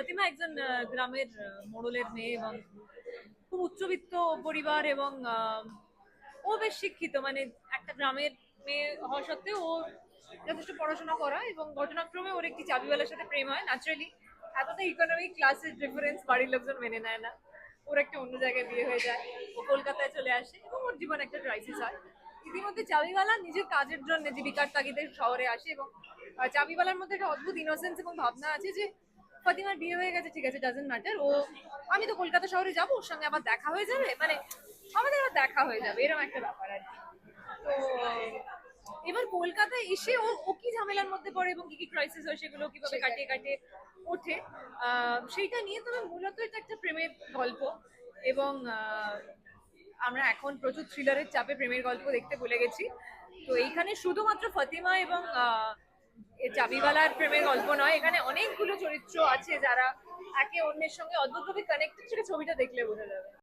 প্রতিমা একজন গ্রামের মোড়লের মেয়ে এবং খুব উচ্চবিত্ত পরিবার এবং ও বেশ শিক্ষিত, মানে একটা গ্রামের মেয়ে হওয়া সত্ত্বেও ও যথেষ্ট পড়াশোনা করা, এবং ঘটনাক্রমে ওর একটি চাবিওয়ালার সাথে প্রেম হয়। ন্যাচারালি এতটা ইকোনমিক ক্লাসের ডিফারেন্স বাড়ির লোকজন মেনে নেয় না, ওর একটা অন্য জায়গায় বিয়ে হয়ে যায়, ও কলকাতায় চলে আসে এবং ওর জীবন একটা ক্রাইসিস হয়। ইতিমধ্যে চাবিওয়ালা নিজের কাজের জন্য জীবিকার তাগিদে শহরে আসে, এবং চাবিওয়ালার মধ্যে একটা অদ্ভুত ইনোসেন্স এবং ভাবনা আছে যে ফাতিমার বিয়ে হয়ে গেছে, ঠিক আছে, ডাজন্ট ম্যাটার, ও আমি তো কলকাতা শহরে যাবো, ওর সঙ্গে আবার দেখা হয়ে যাবে, মানে আমাদের আবার দেখা হয়ে যাবে, এরকম একটা ব্যাপার আর কি। তো এবার কলকাতায় এসে ও ও কি ঝামেলার মধ্যে পড়ে এবং কি কি ক্রাইসিস হয় সেগুলো কিভাবে কাটিয়ে কাটিয়ে ওঠে, সেইটা নিয়ে। তবে মূলত এটা একটা প্রেমের গল্প, এবং আমরা এখন প্রচুর থ্রিলারের চাপে প্রেমের গল্প দেখতে ভুলে গেছি। তো এইখানে শুধুমাত্র ফাতিমা এবং এ চাবিওয়ালার প্রেমের গল্প নয়, এখানে অনেকগুলো চরিত্র আছে যারা একে অন্যের সঙ্গে অদ্ভুতভাবে কানেক্টেড, সেটা ছবিটা দেখলে বোঝা যাবে।